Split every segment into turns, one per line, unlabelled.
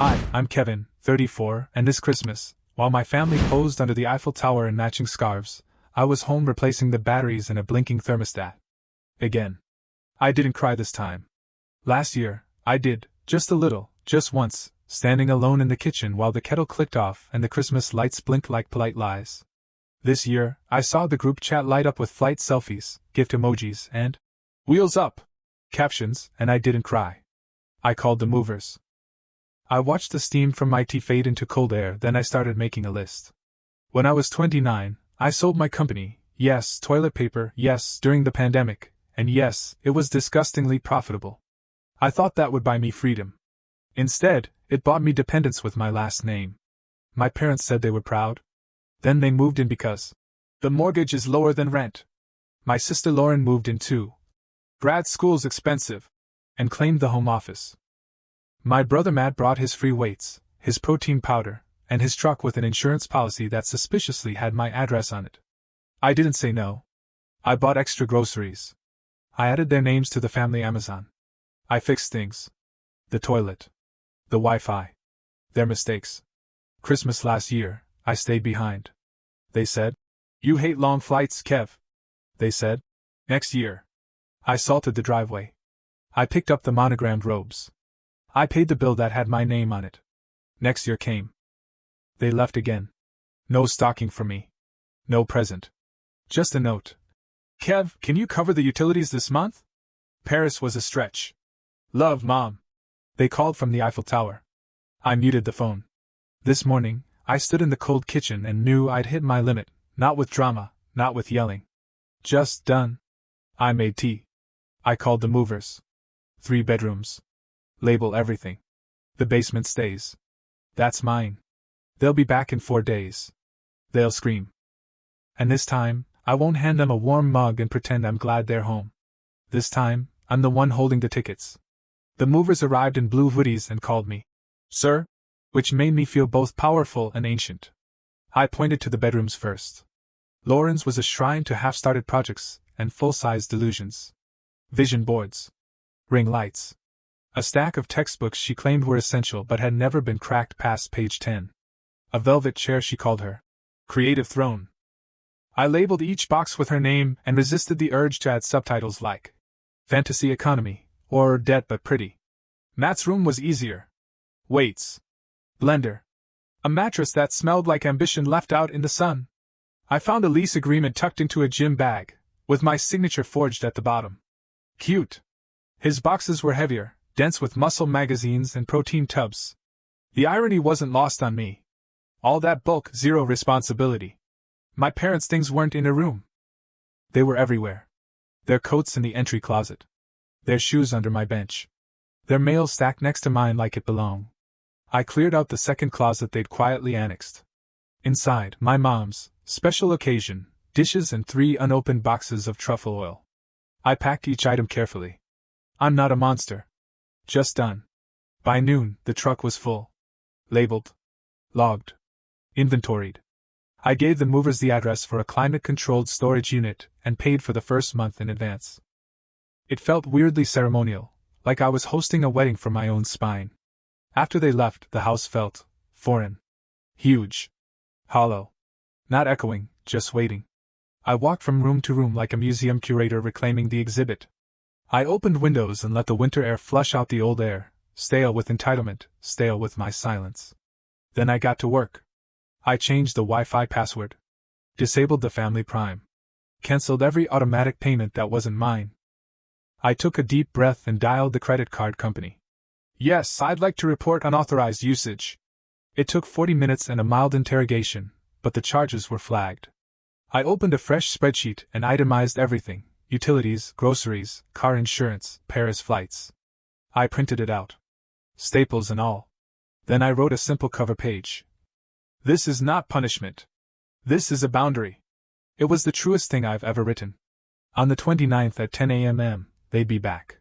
Hi, I'm Kevin, 34, and this Christmas, while my family posed under the Eiffel Tower in matching scarves, I was home replacing the batteries in a blinking thermostat. Again. I didn't cry this time. Last year, I did, just a little, just once, standing alone in the kitchen while the kettle clicked off and the Christmas lights blinked like polite lies. This year, I saw the group chat light up with flight selfies, gift emojis, and "Wheels up" captions, and I didn't cry. I called the movers. I watched the steam from my tea fade into cold air, then I started making a list. When I was 29, I sold my company, yes, toilet paper, yes, during the pandemic, and yes, it was disgustingly profitable. I thought that would buy me freedom. Instead, it bought me dependence with my last name. My parents said they were proud. Then they moved in because the mortgage is lower than rent. My sister Lauren moved in too. Grad school's expensive. And claimed the home office. My brother Matt brought his free weights, his protein powder, and his truck with an insurance policy that suspiciously had my address on it. I didn't say no. I bought extra groceries. I added their names to the family Amazon. I fixed things. The toilet. The Wi-Fi. Their mistakes. Christmas last year, I stayed behind. They said, "You hate long flights, Kev." They said, "Next year." I salted the driveway. I picked up the monogrammed robes. I paid the bill that had my name on it. Next year came. They left again. No stocking for me. No present. Just a note. "Kev, can you cover the utilities this month?" Paris was a stretch. "Love, Mom." They called from the Eiffel Tower. I muted the phone. This morning, I stood in the cold kitchen and knew I'd hit my limit, not with drama, not with yelling. Just done. I made tea. I called the movers. 3 bedrooms. Label everything. The basement stays. That's mine. They'll be back in 4 days. They'll scream. And this time, I won't hand them a warm mug and pretend I'm glad they're home. This time, I'm the one holding the tickets. The movers arrived in blue hoodies and called me "Sir," which made me feel both powerful and ancient. I pointed to the bedrooms first. Lauren's was a shrine to half-started projects and full-size delusions. Vision boards. Ring lights. A stack of textbooks she claimed were essential but had never been cracked past page 10. A velvet chair she called her creative throne. I labeled each box with her name and resisted the urge to add subtitles like Fantasy Economy or Dead but Pretty. Matt's room was easier. Weights. Blender. A mattress that smelled like ambition left out in the sun. I found a lease agreement tucked into a gym bag, with my signature forged at the bottom. Cute. His boxes were heavier, dense with muscle magazines and protein tubs. The irony wasn't lost on me. All that bulk, zero responsibility. My parents' things weren't in a room. They were everywhere. Their coats in the entry closet. Their shoes under my bench. Their mail stacked next to mine like it belonged. I cleared out the second closet they'd quietly annexed. Inside, my mom's special occasion dishes and 3 unopened boxes of truffle oil. I packed each item carefully. I'm not a monster. Just done. By noon, the truck was full. Labeled. Logged. Inventoried. I gave the movers the address for a climate-controlled storage unit and paid for the first month in advance. It felt weirdly ceremonial, like I was hosting a wedding for my own spine. After they left, the house felt foreign. Huge. Hollow. Not echoing, just waiting. I walked from room to room like a museum curator reclaiming the exhibit. I opened windows and let the winter air flush out the old air, stale with entitlement, stale with my silence. Then I got to work. I changed the Wi-Fi password. Disabled the Family Prime. Cancelled every automatic payment that wasn't mine. I took a deep breath and dialed the credit card company. "Yes, I'd like to report unauthorized usage." It took 40 minutes and a mild interrogation, but the charges were flagged. I opened a fresh spreadsheet and itemized everything: utilities, groceries, car insurance, Paris flights. I printed it out. Staples and all. Then I wrote a simple cover page. "This is not punishment. This is a boundary." It was the truest thing I've ever written. On the 29th at 10 a.m., they'd be back.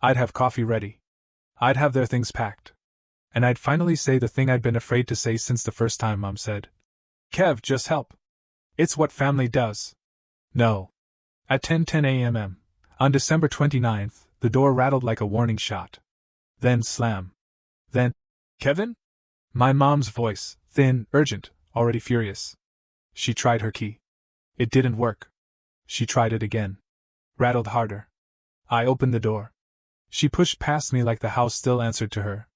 I'd have coffee ready. I'd have their things packed. And I'd finally say the thing I'd been afraid to say since the first time Mom said, "Kev, just help. It's what family does." No. At 10:10 a.m., on December 29th, the door rattled like a warning shot. Then slam. Then, Kevin? My mom's voice, thin, urgent, already furious. She tried her key. It didn't work. She tried it again. Rattled harder. I opened the door. She pushed past me like the house still answered to her.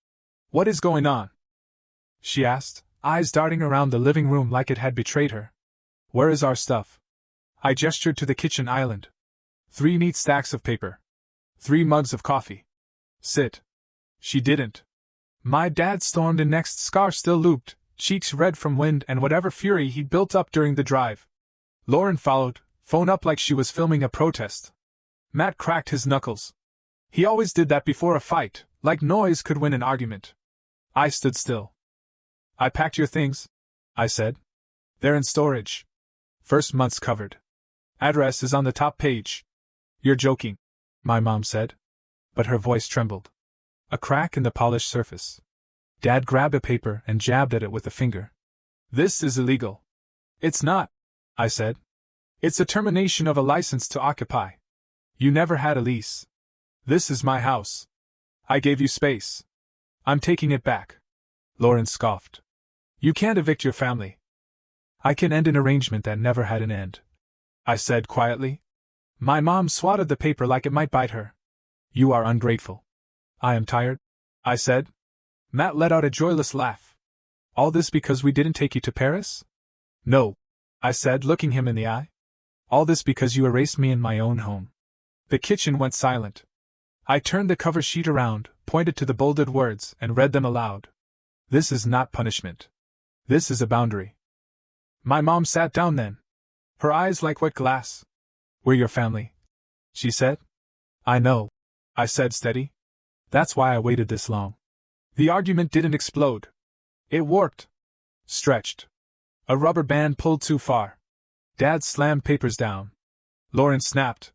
What is going on? She asked, eyes darting around the living room like it had betrayed her. Where is our stuff? I gestured to the kitchen island. 3 neat stacks of paper. 3 mugs of coffee. Sit. She didn't. My dad stormed in next, scarf still looped, cheeks red from wind and whatever fury he'd built up during the drive. Lauren followed, phone up like she was filming a protest. Matt cracked his knuckles. He always did that before a fight, like noise could win an argument. I stood still. I packed your things, I said. They're in storage. First month's covered. Address is on the top page. You're joking, my mom said. But her voice trembled. A crack in the polished surface. Dad grabbed a paper and jabbed at it with a finger. This is illegal. It's not, I said. It's a termination of a license to occupy. You never had a lease. This is my house. I gave you space. I'm taking it back. Lauren scoffed. You can't evict your family. I can end an arrangement that never had an end, I said quietly. My mom swatted the paper like it might bite her. You are ungrateful. I am tired, I said. Matt let out a joyless laugh. All this because we didn't take you to Paris? No, I said, looking him in the eye. All this because you erased me in my own home. The kitchen went silent. I turned the cover sheet around, pointed to the bolded words, and read them aloud. This is not punishment. This is a boundary. My mom sat down then. Her eyes like wet glass. We're your family, she said. I know, I said steady. That's why I waited this long. The argument didn't explode. It warped. Stretched. A rubber band pulled too far. Dad slammed papers down. Lauren snapped.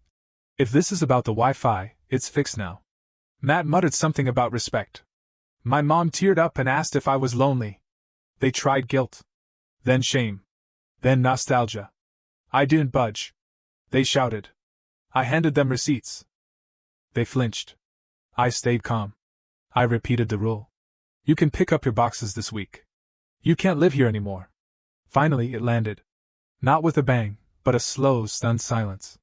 If this is about the Wi-Fi, it's fixed now. Matt muttered something about respect. My mom teared up and asked if I was lonely. They tried guilt. Then shame. Then nostalgia. I didn't budge. They shouted. I handed them receipts. They flinched. I stayed calm. I repeated the rule. You can pick up your boxes this week. You can't live here anymore. Finally it landed. Not with a bang, but a slow, stunned silence.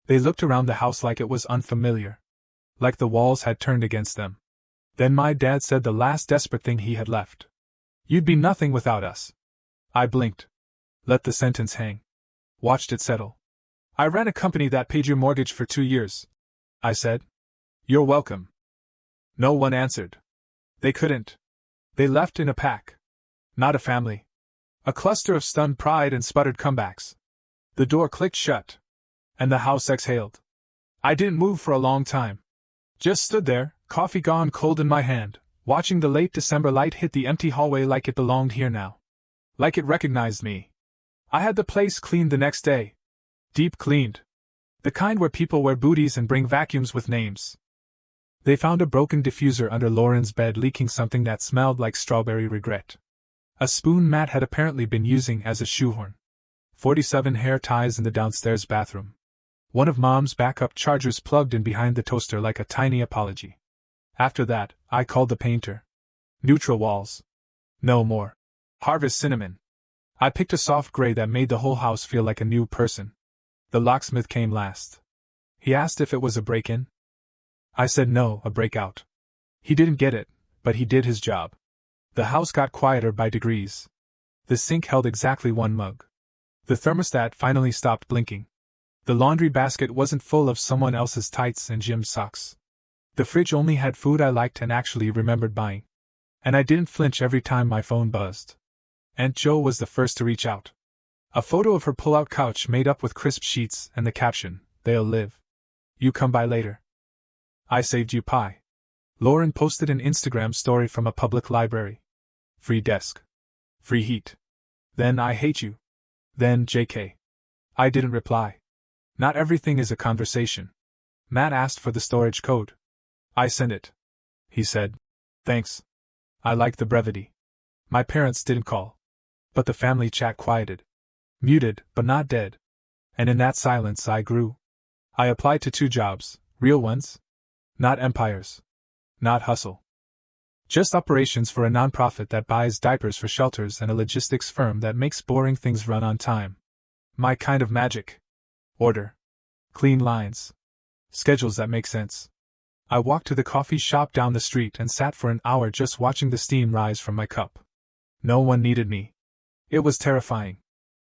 They looked around the house like it was unfamiliar. Like the walls had turned against them. Then my dad said the last desperate thing he had left. You'd be nothing without us. I blinked. Let the sentence hang. Watched it settle. I ran a company that paid your mortgage for 2 years, I said. You're welcome. No one answered. They couldn't. They left in a pack. Not a family. A cluster of stunned pride and sputtered comebacks. The door clicked shut. And the house exhaled. I didn't move for a long time. Just stood there, coffee gone cold in my hand, watching the late December light hit the empty hallway like it belonged here now. Like it recognized me. I had the place cleaned the next day. Deep cleaned. The kind where people wear booties and bring vacuums with names. They found a broken diffuser under Lauren's bed leaking something that smelled like strawberry regret. A spoon Matt had apparently been using as a shoehorn. 47 hair ties in the downstairs bathroom. One of Mom's backup chargers plugged in behind the toaster like a tiny apology. After that, I called the painter. Neutral walls. No more. Harvest cinnamon. I picked a soft gray that made the whole house feel like a new person. The locksmith came last. He asked if it was a break-in. I said no, a breakout. He didn't get it, but he did his job. The house got quieter by degrees. The sink held exactly 1 mug. The thermostat finally stopped blinking. The laundry basket wasn't full of someone else's tights and gym socks. The fridge only had food I liked and actually remembered buying. And I didn't flinch every time my phone buzzed. Aunt Jo was the first to reach out. A photo of her pull-out couch made up with crisp sheets and the caption, "They'll live. You come by later. I saved you pie." Lauren posted an Instagram story from a public library. Free desk. Free heat. Then I hate you. Then JK. I didn't reply. Not everything is a conversation. Matt asked for the storage code. I sent it. He said, "Thanks. I like the brevity." My parents didn't call. But the family chat quieted. Muted, but not dead. And in that silence I grew. I applied to 2 jobs, real ones. Not empires. Not hustle. Just operations for a nonprofit that buys diapers for shelters and a logistics firm that makes boring things run on time. My kind of magic. Order. Clean lines. Schedules that make sense. I walked to the coffee shop down the street and sat for an hour just watching the steam rise from my cup. No one needed me. It was terrifying.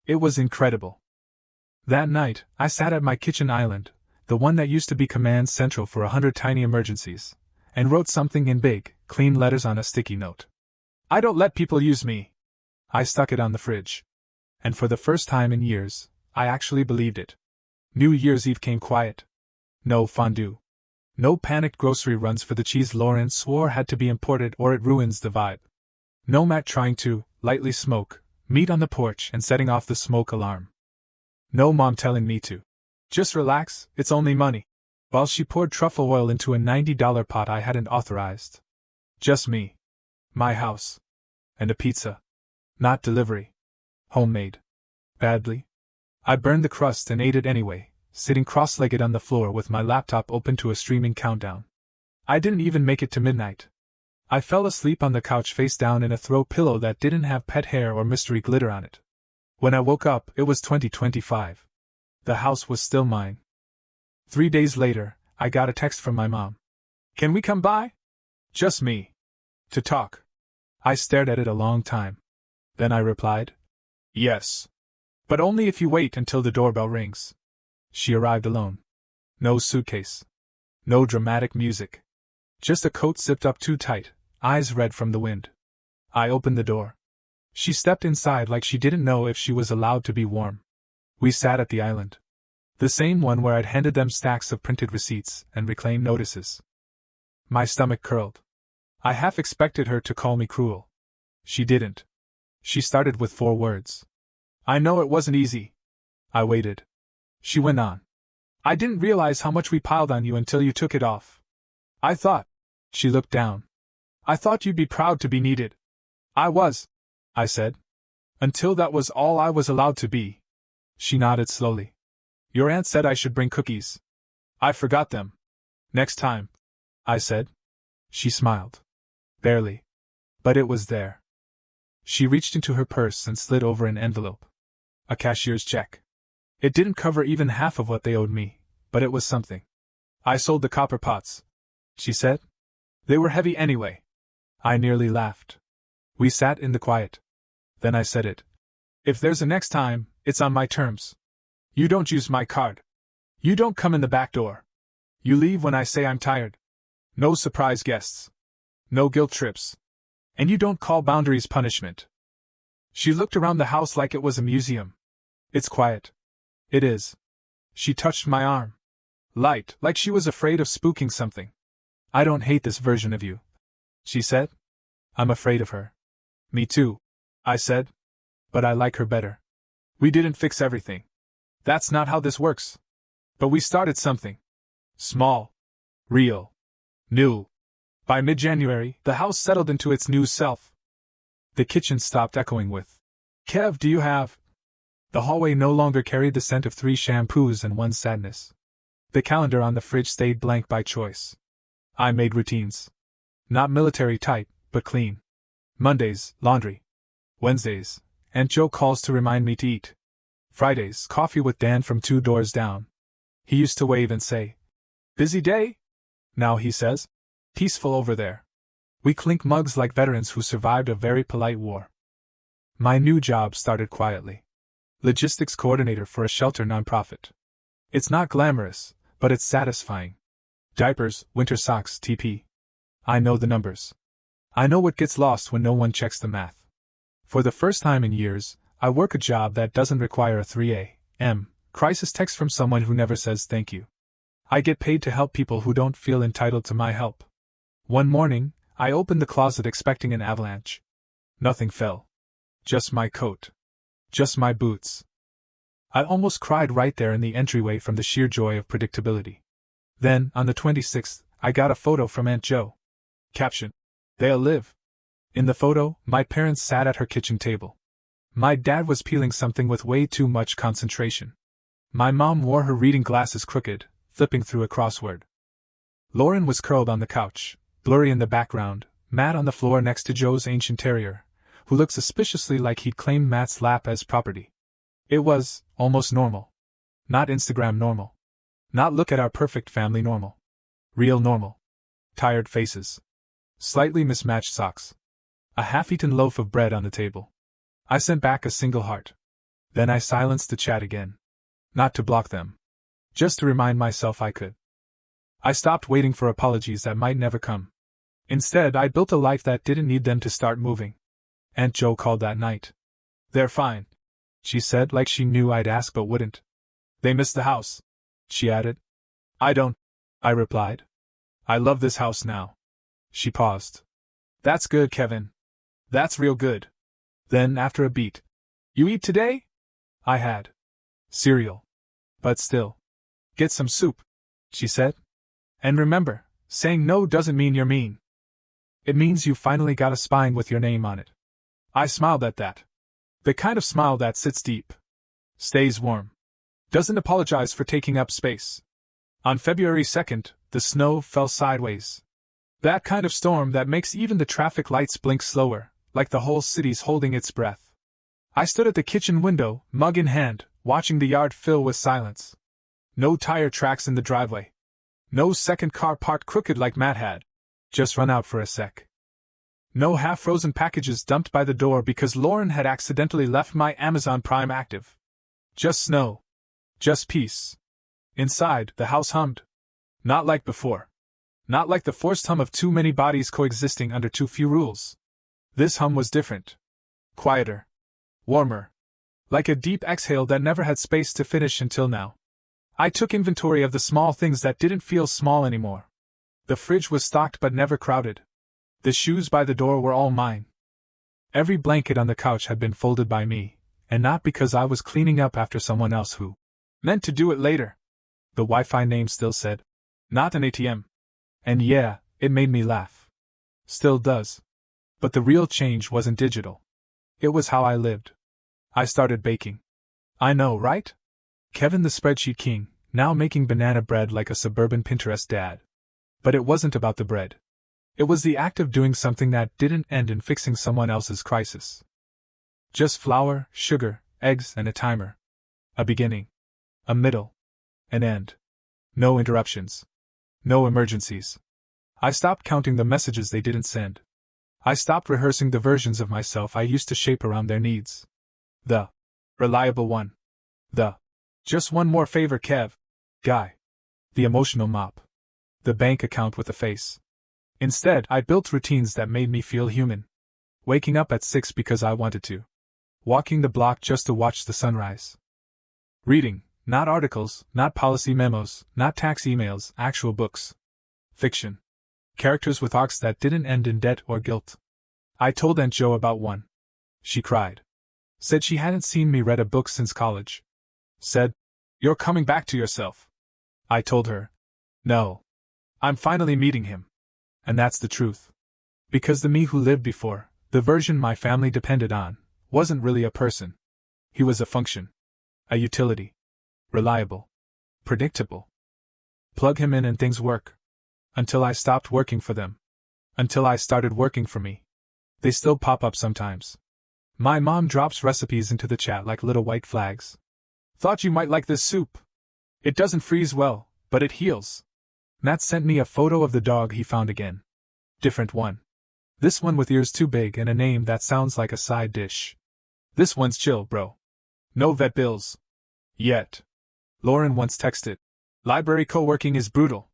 It was incredible. That night, I sat at my kitchen island, the one that used to be command central for 100 tiny emergencies, and wrote something in big, clean letters on a sticky note. I don't let people use me. I stuck it on the fridge. And for the first time in years, I actually believed it. New Year's Eve came quiet. No fondue. No panicked grocery runs for the cheese Lauren swore had to be imported or it ruins the vibe. No Matt trying to, lightly smoke, meat on the porch and setting off the smoke alarm. No mom telling me to. Just relax, it's only money. While she poured truffle oil into a $90 pot I hadn't authorized. Just me. My house. And a pizza. Not delivery. Homemade. Badly. I burned the crust and ate it anyway, sitting cross-legged on the floor with my laptop open to a streaming countdown. I didn't even make it to midnight. I fell asleep on the couch face down in a throw pillow that didn't have pet hair or mystery glitter on it. When I woke up, it was 2025. The house was still mine. 3 days later, I got a text from my mom. Can we come by? Just me. To talk. I stared at it a long time. Then I replied, yes. But only if you wait until the doorbell rings. She arrived alone. No suitcase. No dramatic music. Just a coat zipped up too tight, eyes red from the wind. I opened the door. She stepped inside like she didn't know if she was allowed to be warm. We sat at the island. The same one where I'd handed them stacks of printed receipts and reclaimed notices. My stomach curled. I half expected her to call me cruel. She didn't. She started with 4 words. I know it wasn't easy. I waited. She went on. I didn't realize how much we piled on you until you took it off. I thought. She looked down. I thought you'd be proud to be needed. I was, I said. Until that was all I was allowed to be. She nodded slowly. Your aunt said I should bring cookies. I forgot them. Next time, I said. She smiled. Barely. But it was there. She reached into her purse and slid over an envelope. A cashier's check. It didn't cover even half of what they owed me, but it was something. I sold the copper pots, she said. They were heavy anyway. I nearly laughed. We sat in the quiet. Then I said it. If there's a next time, it's on my terms. You don't use my card. You don't come in the back door. You leave when I say I'm tired. No surprise guests. No guilt trips. And you don't call boundaries punishment. She looked around the house like it was a museum. It's quiet. It is. She touched my arm. Light, like she was afraid of spooking something. I don't hate this version of you, she said. I'm afraid of her. Me too, I said. But I like her better. We didn't fix everything. That's not how this works. But we started something. Small. Real. New. By mid-January, the house settled into its new self. The kitchen stopped echoing with, Kev, do you have? The hallway no longer carried the scent of 3 shampoos and 1 sadness. The calendar on the fridge stayed blank by choice. I made routines. Not military type, but clean. Mondays, laundry. Wednesdays, Aunt Joe calls to remind me to eat. Fridays, coffee with Dan from 2 doors down. He used to wave and say, busy day? Now he says, peaceful over there. We clink mugs like veterans who survived a very polite war. My new job started quietly. Logistics coordinator for a shelter nonprofit. It's not glamorous, but it's satisfying. Diapers, winter socks, TP. I know the numbers. I know what gets lost when no one checks the math. For the first time in years, I work a job that doesn't require a 3 a.m. crisis text from someone who never says thank you. I get paid to help people who don't feel entitled to my help. One morning, I opened the closet expecting an avalanche. Nothing fell. Just my coat. Just my boots. I almost cried right there in the entryway from the sheer joy of predictability. Then, on the 26th, I got a photo from Aunt Joe. Caption: They'll live. In the photo, my parents sat at her kitchen table. My dad was peeling something with way too much concentration. My mom wore her reading glasses crooked, flipping through a crossword. Lauren was curled on the couch, blurry in the background, Matt on the floor next to Joe's ancient terrier, who looked suspiciously like he'd claimed Matt's lap as property. It was almost normal. Not Instagram normal. Not look at our perfect family normal. Real normal. Tired faces. Slightly mismatched socks. A half-eaten loaf of bread on the table. I sent back a single heart. Then I silenced the chat again. Not to block them. Just to remind myself I could. I stopped waiting for apologies that might never come. Instead, I built a life that didn't need them to start moving. Aunt Jo called that night. "They're fine," she said, like she knew I'd ask but wouldn't. "They miss the house," she added. "I don't," I replied. "I love this house now." She paused. "That's good, Kevin. That's real good." Then, after a beat, "You eat today?" I had. Cereal. But still. "Get some soup," she said. "And remember, saying no doesn't mean you're mean. It means you finally got a spine with your name on it." I smiled at that. The kind of smile that sits deep. Stays warm. Doesn't apologize for taking up space. On February 2nd, the snow fell sideways. That kind of storm that makes even the traffic lights blink slower, like the whole city's holding its breath. I stood at the kitchen window, mug in hand, watching the yard fill with silence. No tire tracks in the driveway. No second car parked crooked like Matt had. Just run out for a sec. No half-frozen packages dumped by the door because Lauren had accidentally left my Amazon Prime active. Just snow. Just peace. Inside, the house hummed. Not like before. Not like the forced hum of too many bodies coexisting under too few rules. This hum was different. Quieter. Warmer. Like a deep exhale that never had space to finish until now. I took inventory of the small things that didn't feel small anymore. The fridge was stocked but never crowded. The shoes by the door were all mine. Every blanket on the couch had been folded by me, and not because I was cleaning up after someone else who meant to do it later. The Wi-Fi name still said, "Not an ATM." And yeah, it made me laugh. Still does. But the real change wasn't digital. It was how I lived. I started baking. I know, right? Kevin the spreadsheet king, now making banana bread like a suburban Pinterest dad. But it wasn't about the bread. It was the act of doing something that didn't end in fixing someone else's crisis. Just flour, sugar, eggs, and a timer. A beginning. A middle. An end. No interruptions. No emergencies. I stopped counting the messages they didn't send. I stopped rehearsing the versions of myself I used to shape around their needs. The reliable one. The just one more favor, Kev guy. The emotional mop. The bank account with a face. Instead, I built routines that made me feel human. Waking up at 6 because I wanted to. Walking the block just to watch the sunrise. Reading, not articles, not policy memos, not tax emails, actual books. Fiction. Characters with arcs that didn't end in debt or guilt. I told Aunt Jo about one. She cried. Said she hadn't seen me read a book since college. Said, "You're coming back to yourself." I told her, "No. I'm finally meeting him." And that's the truth. Because the me who lived before, the version my family depended on, wasn't really a person. He was a function. A utility. Reliable. Predictable. Plug him in and things work. Until I stopped working for them. Until I started working for me. They still pop up sometimes. My mom drops recipes into the chat like little white flags. "Thought you might like this soup. It doesn't freeze well, but it heals." Matt sent me a photo of the dog he found again. Different one. This one with ears too big and a name that sounds like a side dish. This one's chill, bro. No vet bills. Yet. Lauren once texted, "Library co-working is brutal."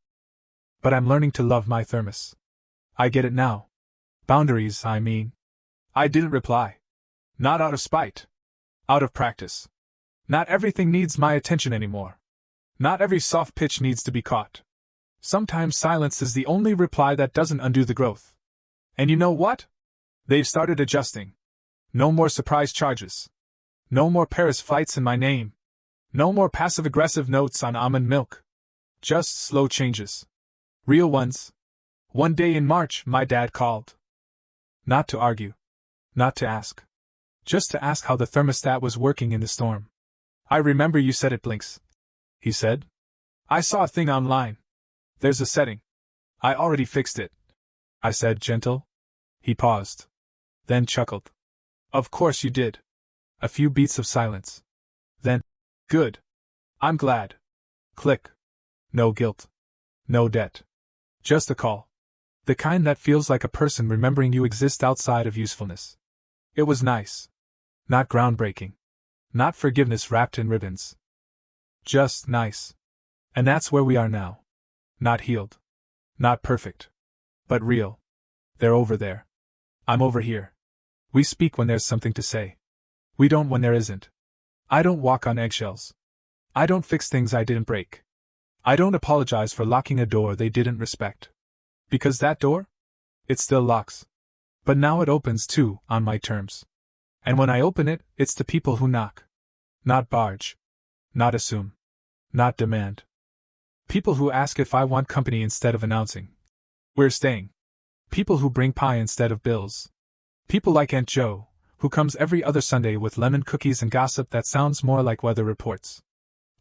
But I'm learning to love my thermos. I get it now. Boundaries, I mean. I didn't reply. Not out of spite. Out of practice. Not everything needs my attention anymore. Not every soft pitch needs to be caught. Sometimes silence is the only reply that doesn't undo the growth. And you know what? They've started adjusting. No more surprise charges. No more Paris flights in my name. No more passive-aggressive notes on almond milk. Just slow changes. Real ones. One day in March, my dad called. Not to argue. Not to ask. Just to ask how the thermostat was working in the storm. "I remember you said it blinks," he said. "I saw a thing online. There's a setting. I already fixed it," I said, gentle. He paused. Then chuckled. Of course you did. A few beats of silence. Then, good. I'm glad. Click. No guilt. No debt. Just a call. The kind that feels like a person remembering you exist outside of usefulness. It was nice. Not groundbreaking. Not forgiveness wrapped in ribbons. Just nice. And that's where we are now. Not healed. Not perfect. But real. They're over there. I'm over here. We speak when there's something to say. We don't when there isn't. I don't walk on eggshells. I don't fix things I didn't break. I don't apologize for locking a door they didn't respect. Because that door? It still locks. But now it opens too, on my terms. And when I open it, it's the people who knock. Not barge. Not assume. Not demand. People who ask if I want company instead of announcing. We're staying. People who bring pie instead of bills. People like Aunt Jo, who comes every other Sunday with lemon cookies and gossip that sounds more like weather reports.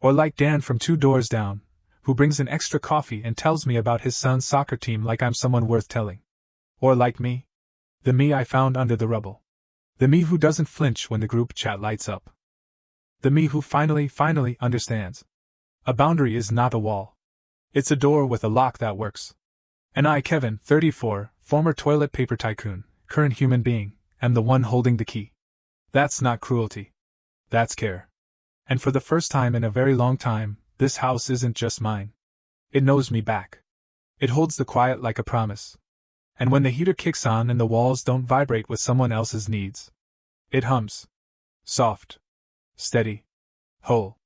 Or like Dan from 2 doors down, who brings an extra coffee and tells me about his son's soccer team like I'm someone worth telling. Or like me. The me I found under the rubble. The me who doesn't flinch when the group chat lights up. The me who finally understands. A boundary is not a wall. It's a door with a lock that works. And I, Kevin, 34, former toilet paper tycoon, current human being, am the one holding the key. That's not cruelty. That's care. And for the first time in a very long time, this house isn't just mine. It knows me back. It holds the quiet like a promise. And when the heater kicks on and the walls don't vibrate with someone else's needs, it hums. Soft. Steady. Whole.